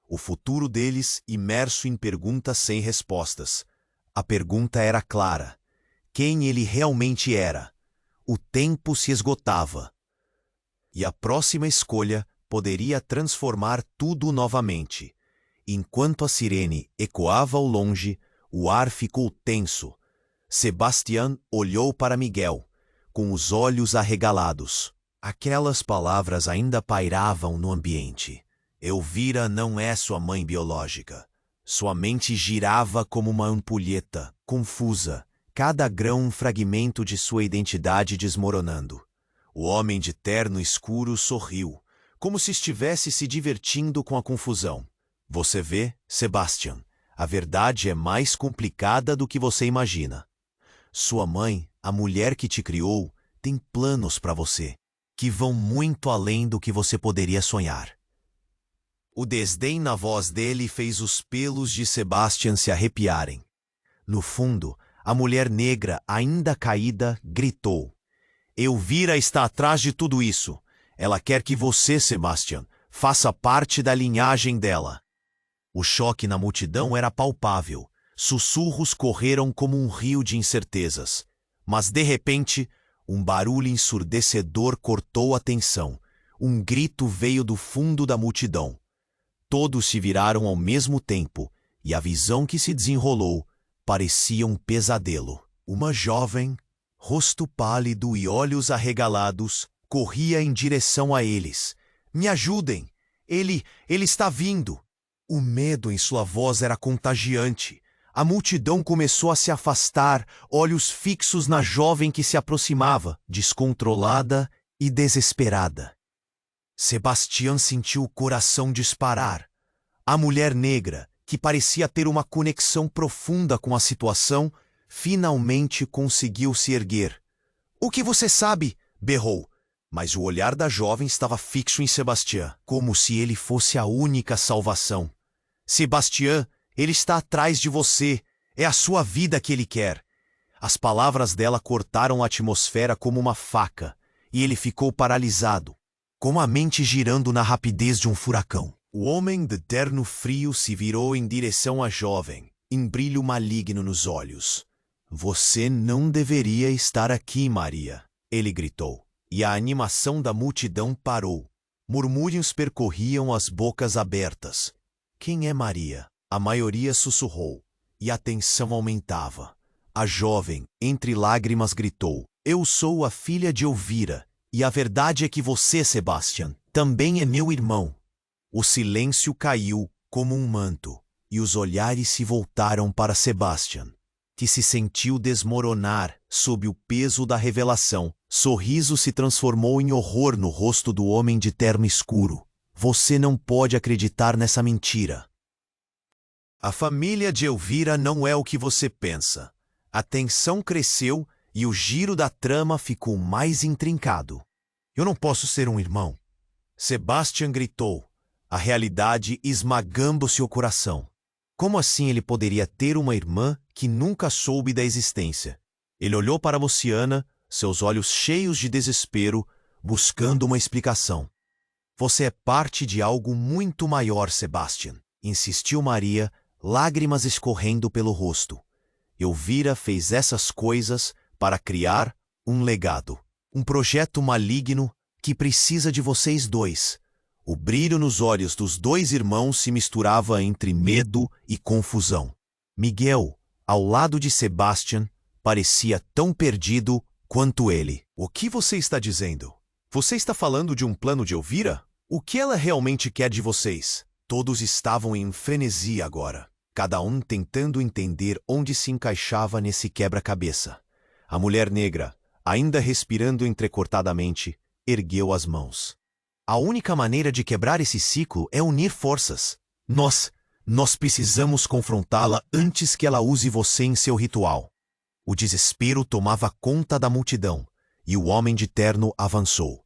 O futuro deles imerso em perguntas sem respostas. A pergunta era clara. Quem ele realmente era? O tempo se esgotava. E a próxima escolha poderia transformar tudo novamente. Enquanto a sirene ecoava ao longe, o ar ficou tenso. Sebastião olhou para Miguel, com os olhos arregalados. Aquelas palavras ainda pairavam no ambiente. Elvira não é sua mãe biológica. Sua mente girava como uma ampulheta, confusa, cada grão um fragmento de sua identidade desmoronando. O homem de terno escuro sorriu, como se estivesse se divertindo com a confusão. Você vê, Sebastião, a verdade é mais complicada do que você imagina. Sua mãe, a mulher que te criou, tem planos para você, que vão muito além do que você poderia sonhar. O desdém na voz dele fez os pelos de Sebastião se arrepiarem. No fundo, a mulher negra, ainda caída, gritou. Elvira está atrás de tudo isso. Ela quer que você, Sebastião, faça parte da linhagem dela. O choque na multidão era palpável. Sussurros correram como um rio de incertezas. Mas, de repente, um barulho ensurdecedor cortou a tensão. Um grito veio do fundo da multidão. Todos se viraram ao mesmo tempo, e a visão que se desenrolou parecia um pesadelo. Uma jovem, rosto pálido e olhos arregalados, corria em direção a eles. Me ajudem! Ele está vindo! O medo em sua voz era contagiante. A multidão começou a se afastar, olhos fixos na jovem que se aproximava, descontrolada e desesperada. Sebastião sentiu o coração disparar. A mulher negra, que parecia ter uma conexão profunda com a situação, finalmente conseguiu se erguer. — O que você sabe? — berrou. Mas o olhar da jovem estava fixo em Sebastião, como se ele fosse a única salvação. — Sebastião, ele está atrás de você. É a sua vida que ele quer. As palavras dela cortaram a atmosfera como uma faca, e ele ficou paralisado, com a mente girando na rapidez de um furacão. O homem de terno frio se virou em direção à jovem, em brilho maligno nos olhos. — Você não deveria estar aqui, Maria! Ele gritou, e a animação da multidão parou. Murmúrios percorriam as bocas abertas. — Quem é Maria? A maioria sussurrou, e a tensão aumentava. A jovem, entre lágrimas, gritou. — Eu sou a filha de Elvira, e a verdade é que você, Sebastião, também é meu irmão. O silêncio caiu como um manto, e os olhares se voltaram para Sebastião, que se sentiu desmoronar sob o peso da revelação. Sorriso se transformou em horror no rosto do homem de terno escuro. — Você não pode acreditar nessa mentira. A família de Elvira não é o que você pensa. A tensão cresceu e o giro da trama ficou mais intrincado. — Eu não posso ser um irmão! Sebastião gritou, a realidade esmagando seu coração. Como assim ele poderia ter uma irmã que nunca soube da existência? Ele olhou para Luciana, seus olhos cheios de desespero, buscando uma explicação. — Você é parte de algo muito maior, Sebastião, insistiu Maria, lágrimas escorrendo pelo rosto. Elvira fez essas coisas para criar um legado, um projeto maligno que precisa de vocês dois. O brilho nos olhos dos dois irmãos se misturava entre medo e confusão. Miguel, ao lado de Sebastião, parecia tão perdido quanto ele. — O que você está dizendo? Você está falando de um plano de Elvira? O que ela realmente quer de vocês? Todos estavam em frenesi agora. cada um tentando entender onde se encaixava nesse quebra-cabeça. A mulher negra, ainda respirando entrecortadamente, ergueu as mãos. A única maneira de quebrar esse ciclo é unir forças. Nós precisamos confrontá-la antes que ela use você em seu ritual. O desespero tomava conta da multidão, e o homem de terno avançou.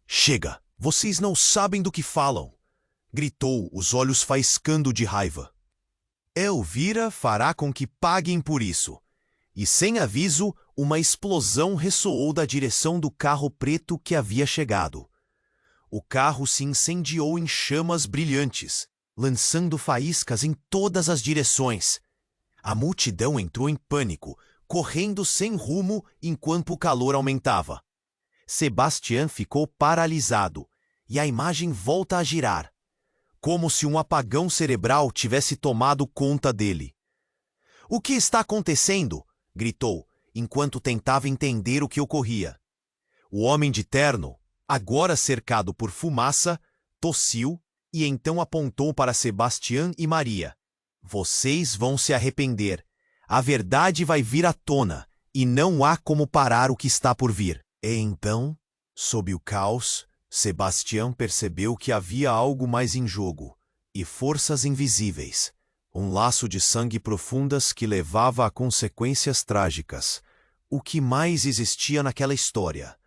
Chega, vocês não sabem do que falam, gritou, os olhos faiscando de raiva. Elvira fará com que paguem por isso. E sem aviso, uma explosão ressoou da direção do carro preto que havia chegado. O carro se incendiou em chamas brilhantes, lançando faíscas em todas as direções. A multidão entrou em pânico, correndo sem rumo enquanto o calor aumentava. Sebastián ficou paralisado, e a imagem volta a girar, como se um apagão cerebral tivesse tomado conta dele. "O que está acontecendo?" gritou, enquanto tentava entender o que ocorria. O homem de terno, agora cercado por fumaça, tossiu e então apontou para Sebastián e Maria. "Vocês vão se arrepender. A verdade vai vir à tona, e não há como parar o que está por vir." E então, sob o caos, Sebastián percebeu que havia algo mais em jogo, e forças invisíveis. Um laço de sangue profundas que levava a consequências trágicas. O que mais existia naquela história?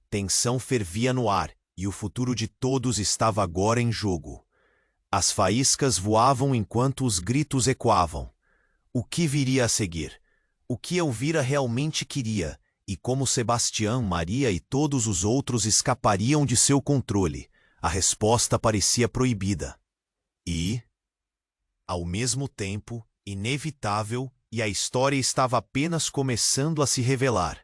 Tensão fervia no ar, e o futuro de todos estava agora em jogo. As faíscas voavam enquanto os gritos ecoavam. O que viria a seguir? O que Elvira realmente queria? E como Sebastián, Maria e todos os outros escapariam de seu controle? A resposta parecia proibida. E, ao mesmo tempo, inevitável, e a história estava apenas começando a se revelar.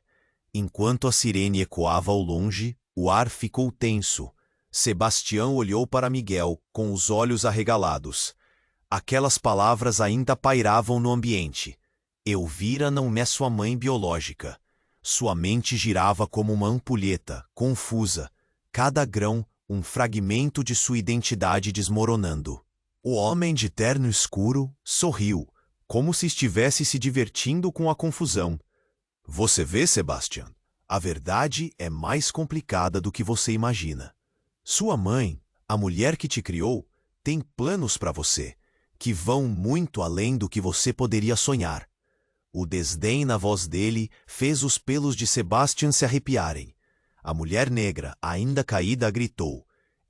Enquanto a sirene ecoava ao longe, o ar ficou tenso. Sebastián olhou para Miguel, com os olhos arregalados. Aquelas palavras ainda pairavam no ambiente. Elvira não é sua mãe biológica. Sua mente girava como uma ampulheta, confusa. Cada grão, um fragmento de sua identidade desmoronando. O homem de terno escuro sorriu, como se estivesse se divertindo com a confusão. "Você vê, Sebastián, a verdade é mais complicada do que você imagina. Sua mãe, a mulher que te criou, tem planos para você, que vão muito além do que você poderia sonhar." O desdém na voz dele fez os pelos de Sebastián se arrepiarem. A mulher negra, ainda caída, gritou: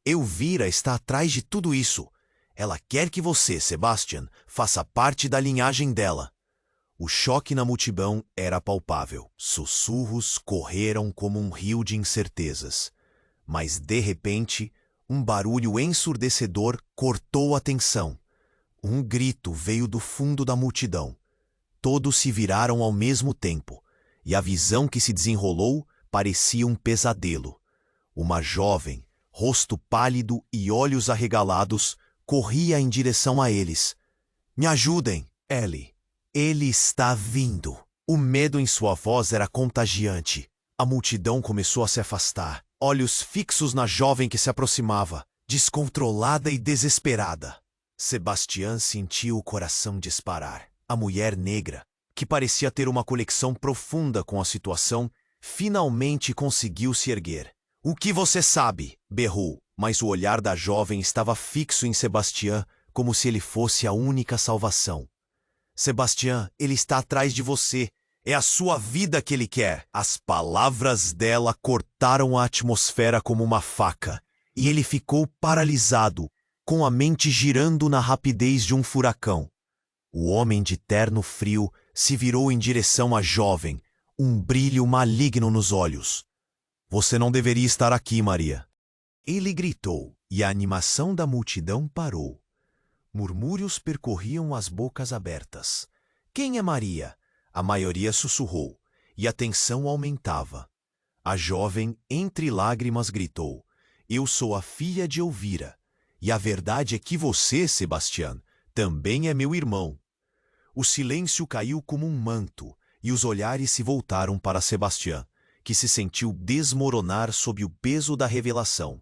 "Elvira está atrás de tudo isso. Ela quer que você, Sebastián, faça parte da linhagem dela." O choque na multidão era palpável. Sussurros correram como um rio de incertezas. Mas, de repente, um barulho ensurdecedor cortou a tensão. Um grito veio do fundo da multidão. Todos se viraram ao mesmo tempo, e a visão que se desenrolou parecia um pesadelo. Uma jovem, rosto pálido e olhos arregalados, corria em direção a eles. "Me ajudem, Ellie. Ele está vindo." O medo em sua voz era contagiante. A multidão começou a se afastar, olhos fixos na jovem que se aproximava, descontrolada e desesperada. Sebastián sentiu o coração disparar. A mulher negra, que parecia ter uma conexão profunda com a situação, finalmente conseguiu se erguer. "O que você sabe?" berrou, mas o olhar da jovem estava fixo em Sebastián, como se ele fosse a única salvação. "Sebastián, ele está atrás de você. É a sua vida que ele quer." As palavras dela cortaram a atmosfera como uma faca, e ele ficou paralisado, com a mente girando na rapidez de um furacão. O homem de terno frio se virou em direção à jovem, um brilho maligno nos olhos. "Você não deveria estar aqui, Maria." Ele gritou, e a animação da multidão parou. Murmúrios percorriam as bocas abertas. "Quem é Maria?" A maioria sussurrou, e a tensão aumentava. A jovem, entre lágrimas, gritou: "Eu sou a filha de Elvira, e a verdade é que você, Sebastián, também é meu irmão." O silêncio caiu como um manto, e os olhares se voltaram para Sebastián, que se sentiu desmoronar sob o peso da revelação.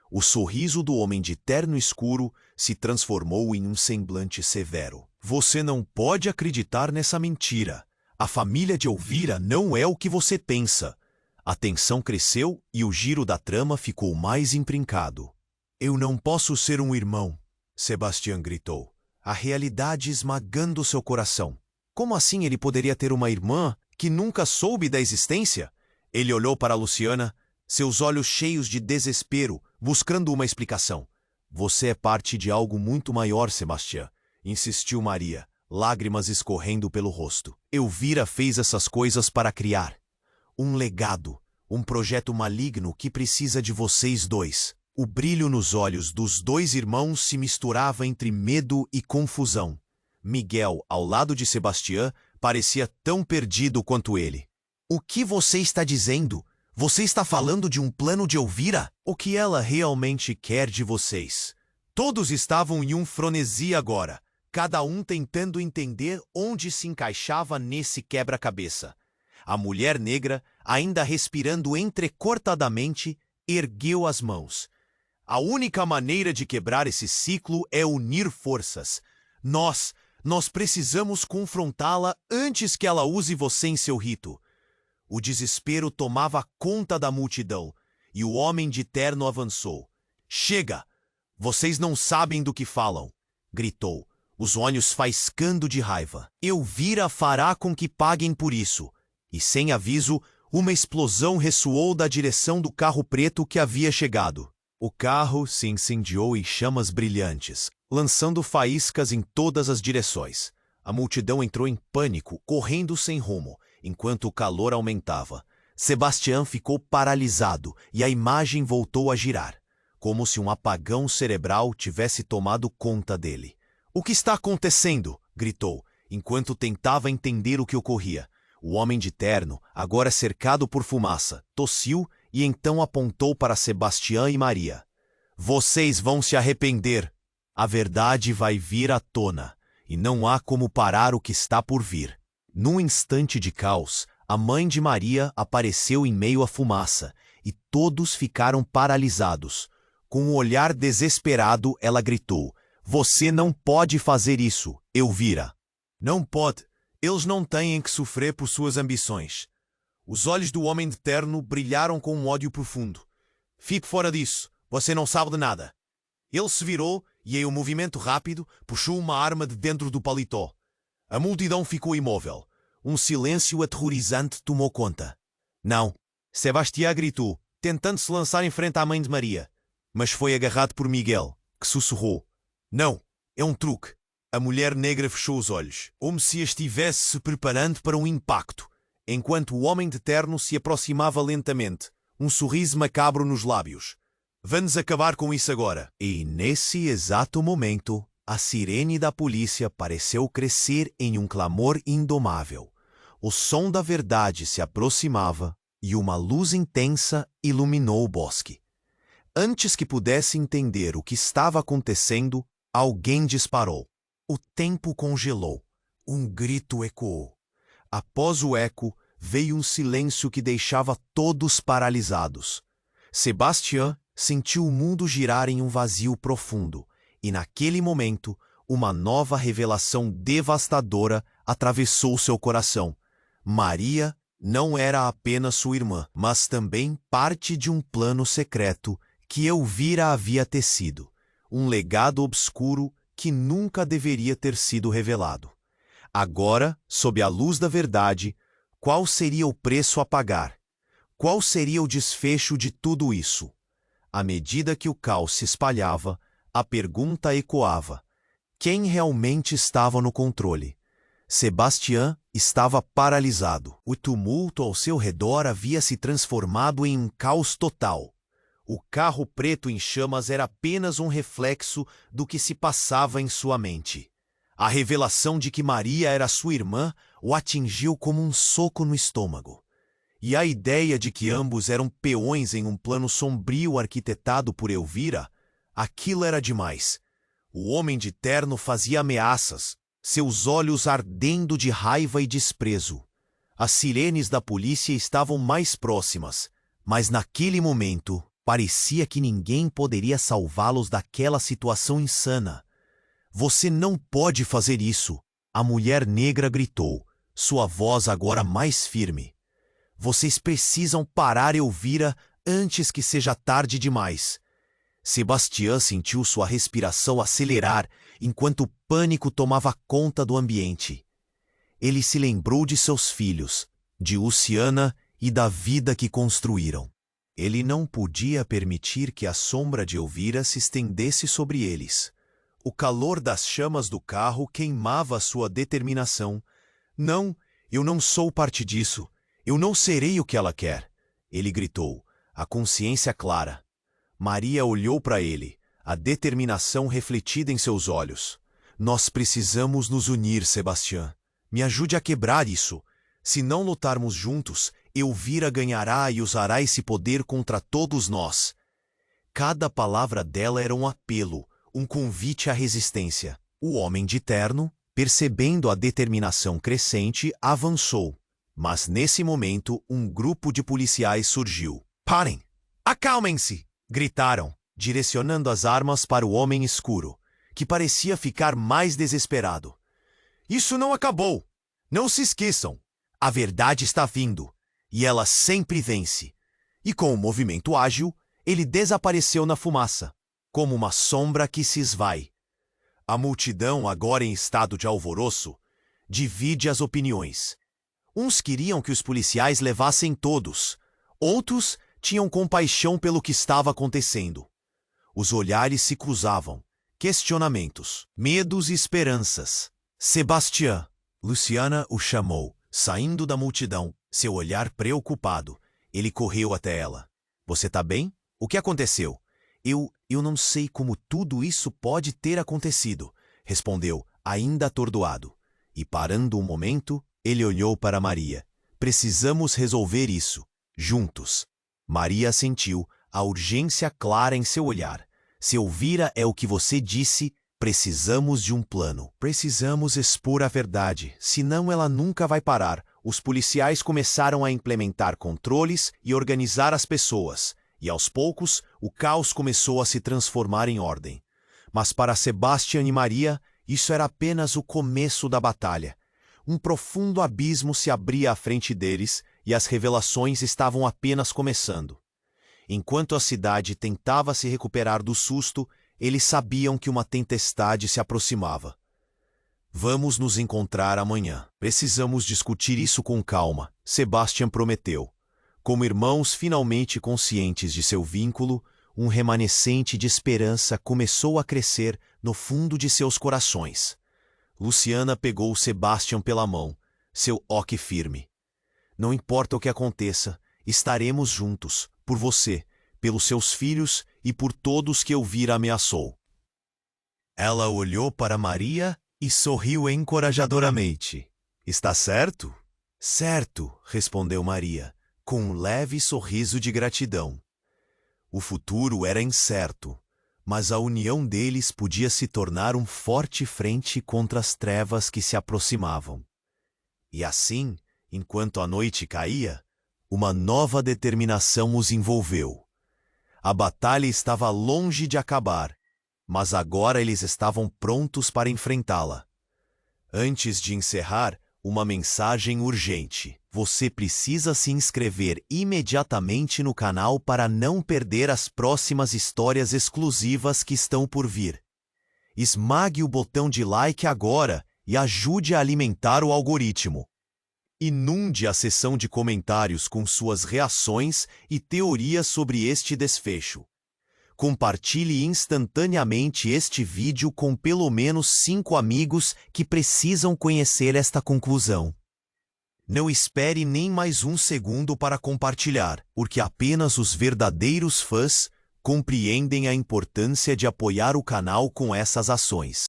O sorriso do homem de terno escuro se transformou em um semblante severo. Você não pode acreditar nessa mentira. A família de Elvira não é o que você pensa. A tensão cresceu e o giro da trama ficou mais intrincado. Eu não posso ser um irmão, Sebastião gritou, a realidade esmagando seu coração. Como assim ele poderia ter uma irmã que nunca soube da existência? Ele olhou para Luciana, seus olhos cheios de desespero, buscando uma explicação. Você é parte de algo muito maior, Sebastião, insistiu Maria, lágrimas escorrendo pelo rosto. Elvira fez essas coisas para criar um legado, um projeto maligno que precisa de vocês dois. O brilho nos olhos dos dois irmãos se misturava entre medo e confusão. Miguel, ao lado de Sebastião, parecia tão perdido quanto ele. O que você está dizendo? Você está falando de um plano de Elvira? O que ela realmente quer de vocês? Todos estavam em um frenesi agora, cada um tentando entender onde se encaixava nesse quebra-cabeça. A mulher negra, ainda respirando entrecortadamente, ergueu as mãos. A única maneira de quebrar esse ciclo é unir forças. Nós precisamos confrontá-la antes que ela use você em seu rito. O desespero tomava conta da multidão, e o homem de terno avançou. Chega! Vocês não sabem do que falam, gritou, os olhos faiscando de raiva. Elvira fará com que paguem por isso. E sem aviso, uma explosão ressoou da direção do carro preto que havia chegado. O carro se incendiou em chamas brilhantes, lançando faíscas em todas as direções. A multidão entrou em pânico, correndo sem rumo, enquanto o calor aumentava. Sebastião ficou paralisado e a imagem voltou a girar, como se um apagão cerebral tivesse tomado conta dele. O que está acontecendo? Gritou, enquanto tentava entender o que ocorria. O homem de terno, agora cercado por fumaça, tossiu e então apontou para Sebastião e Maria. Vocês vão se arrepender. A verdade vai vir à tona, e não há como parar o que está por vir. Num instante de caos, a mãe de Maria apareceu em meio à fumaça, e todos ficaram paralisados. Com um olhar desesperado, ela gritou, Você não pode fazer isso, Elvira. Não pode. Eles não têm que sofrer por suas ambições. Os olhos do homem de terno brilharam com um ódio profundo. Fique fora disso. Você não sabe de nada. Ele se virou e, em um movimento rápido, puxou uma arma de dentro do paletó. A multidão ficou imóvel. Um silêncio aterrorizante tomou conta. Não. Sebastião gritou, tentando se lançar em frente à mãe de Maria. Mas foi agarrado por Miguel, que sussurrou. Não. É um truque. A mulher negra fechou os olhos, como se estivesse se preparando para um impacto, enquanto o homem de terno se aproximava lentamente, um sorriso macabro nos lábios. Vamos acabar com isso agora. E nesse exato momento, a sirene da polícia pareceu crescer em um clamor indomável. O som da verdade se aproximava e uma luz intensa iluminou o bosque. Antes que pudesse entender o que estava acontecendo, alguém disparou. O tempo congelou. Um grito ecoou. Após o eco, veio um silêncio que deixava todos paralisados. Sebastião sentiu o mundo girar em um vazio profundo, e naquele momento, uma nova revelação devastadora atravessou seu coração. Maria não era apenas sua irmã, mas também parte de um plano secreto que Elvira havia tecido, um legado obscuro que nunca deveria ter sido revelado. Agora, sob a luz da verdade, qual seria o preço a pagar? Qual seria o desfecho de tudo isso? À medida que o caos se espalhava, a pergunta ecoava. Quem realmente estava no controle? Sebastião estava paralisado. O tumulto ao seu redor havia se transformado em um caos total. O carro preto em chamas era apenas um reflexo do que se passava em sua mente. A revelação de que Maria era sua irmã o atingiu como um soco no estômago. E a ideia de que ambos eram peões em um plano sombrio arquitetado por Elvira, aquilo era demais. O homem de terno fazia ameaças, seus olhos ardendo de raiva e desprezo. As sirenes da polícia estavam mais próximas, mas naquele momento parecia que ninguém poderia salvá-los daquela situação insana. Você não pode fazer isso, a mulher negra gritou, sua voz agora mais firme. Vocês precisam parar Elvira antes que seja tarde demais. Sebastião sentiu sua respiração acelerar enquanto o pânico tomava conta do ambiente. Ele se lembrou de seus filhos, de Luciana e da vida que construíram. Ele não podia permitir que a sombra de Elvira se estendesse sobre eles. O calor das chamas do carro queimava sua determinação. Não, eu não sou parte disso. Eu não serei o que ela quer. Ele gritou, a consciência clara. Maria olhou para ele, a determinação refletida em seus olhos. Nós precisamos nos unir, Sebastião. Me ajude a quebrar isso. Se não lutarmos juntos, Elvira ganhará e usará esse poder contra todos nós. Cada palavra dela era um apelo, um convite à resistência. O homem de terno, percebendo a determinação crescente, avançou. Mas nesse momento, um grupo de policiais surgiu. Parem! Acalmem-se! Gritaram, direcionando as armas para o homem escuro, que parecia ficar mais desesperado. Isso não acabou! Não se esqueçam! A verdade está vindo, e ela sempre vence. E com um movimento ágil, ele desapareceu na fumaça, como uma sombra que se esvai. A multidão, agora em estado de alvoroço, divide as opiniões. Uns queriam que os policiais levassem todos, outros tinham compaixão pelo que estava acontecendo. Os olhares se cruzavam, questionamentos, medos e esperanças. Sebastião, Luciana o chamou, saindo da multidão, seu olhar preocupado. Ele correu até ela. Você tá bem? O que aconteceu? Eu não sei como tudo isso pode ter acontecido, respondeu, ainda atordoado. E parando um momento, ele olhou para Maria. Precisamos resolver isso, juntos. Maria sentiu a urgência clara em seu olhar. Se Elvira é o que você disse, precisamos de um plano. Precisamos expor a verdade, senão ela nunca vai parar. Os policiais começaram a implementar controles e organizar as pessoas. E aos poucos, o caos começou a se transformar em ordem. Mas para Sebastião e Maria, isso era apenas o começo da batalha. Um profundo abismo se abria à frente deles e as revelações estavam apenas começando. Enquanto a cidade tentava se recuperar do susto, eles sabiam que uma tempestade se aproximava. Vamos nos encontrar amanhã. Precisamos discutir isso com calma, Sebastião prometeu. Como irmãos finalmente conscientes de seu vínculo, um remanescente de esperança começou a crescer no fundo de seus corações. Luciana pegou Sebastião pela mão, seu oque firme. Não importa o que aconteça, estaremos juntos, por você, pelos seus filhos e por todos que Elvira ameaçou. Ela olhou para Maria e sorriu encorajadoramente. Está certo? Certo, respondeu Maria, com um leve sorriso de gratidão. O futuro era incerto, mas a união deles podia se tornar um forte frente contra as trevas que se aproximavam. E assim, enquanto a noite caía, uma nova determinação os envolveu. A batalha estava longe de acabar, mas agora eles estavam prontos para enfrentá-la. Antes de encerrar, uma mensagem urgente. Você precisa se inscrever imediatamente no canal para não perder as próximas histórias exclusivas que estão por vir. Esmague o botão de like agora e ajude a alimentar o algoritmo. Inunde a seção de comentários com suas reações e teorias sobre este desfecho. Compartilhe instantaneamente este vídeo com pelo menos 5 amigos que precisam conhecer esta conclusão. Não espere nem mais um segundo para compartilhar, porque apenas os verdadeiros fãs compreendem a importância de apoiar o canal com essas ações.